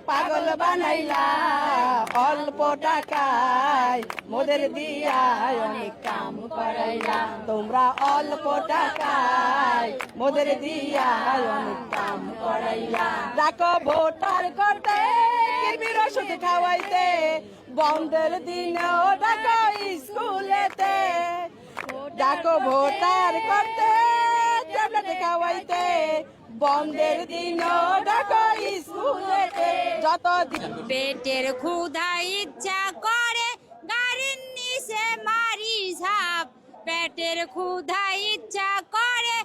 পাগল বানাইলা অল্প টাকায় মোদের দিয়া অনেক কাম করাইলা তোমরা অল্প টাকায় মোদের দিয়া অনেক কাম করাইলা ডাকো ভোটার করতে কিরবির ওষুধ খাওয়াইতে বন্ধের দিনেও ডাকো স্কুলেতে ডাকো ভোটার করতে ট্যাবলেট খাওয়াইতে বন্ধের দিনও ডাকো স্কুলেতে যত পেটের ক্ষুধা ইচ্ছা করে গাড়ির নিচে মারি ঝাপ পেটের ক্ষুধা ইচ্ছা করে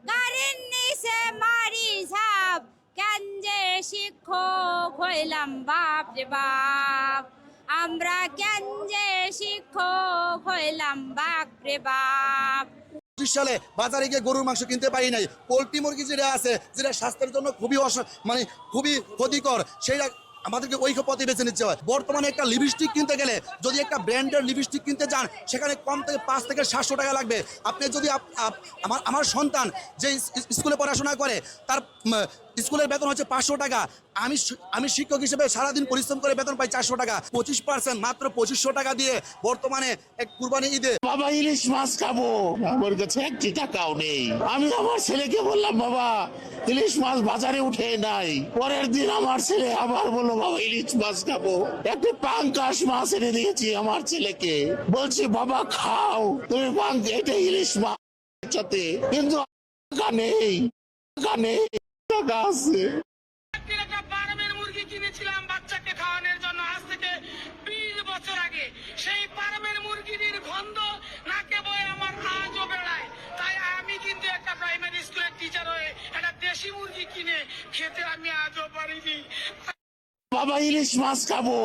গাড়ির নিচে মারি ঝাপ কেন যে শিক্ষক হইলাম বাপ রে বাপ আমরা কেন যে শিক্ষক হইলাম বাপ রে বাপ সালে বাজারে গিয়ে গরুর মাংস কিনতে পারি নাই পোল্ট্রি মুরগি যেটা আছে যেটা স্বাস্থ্যের জন্য খুবই মানে খুবই ক্ষতিকর সেইটা আমাদেরকে ওই পথে বেছে নিতে হয় বর্তমানে একটা লিপস্টিক কিনতে গেলে যদি একটা ব্র্যান্ডের লিপস্টিক কিনতে যান সেখানে কম থেকে 5 থেকে 700 টাকা লাগবে আপনি যদি আমার সন্তান যে স্কুলে পড়াশোনা করে তার স্কুলের বেতন হচ্ছে 500 টাকা আমি শিক্ষক হিসেবে সারাদিন পরিশ্রম করে বেতন পাই 400 টাকা 25% মাত্র 2500 টাকা দিয়ে বর্তমানে এক কুরবানি ঈদে বাবা ইলিশ মাছ খাবো আমার কাছে 1 টাকাও নেই আমি আমার ছেলেকে বললাম বাবা ইলিশ মাছ বাজারে উঠে নাই পরের দিন আমার ছেলে আবার বললো বাবা ইলিশ মাছ খাবো একটা পাঙ্কাশ মাছ এনে দিয়েছি আমার ছেলেকে বলছি বাবা খাও তুমি এটা ইলিশ মাছ কিন্তু টাকা নেই টাকা আছে মুরগি কিনেছিলাম বাচ্চাকে খাওয়ানোর জন্য আজ থেকে 20 বছর আগে সেই ফার্মের মুরগির গন্ধ নাকে বয়ে আমার আজও বেড়ায় তাই আমি কিন্তু একটা প্রাইমারি স্কুলের টিচার হয়ে একটা দেশি মুরগি কিনে খেতে আমি আজও পারিনি বাবা ইলিশ মাছ খাবো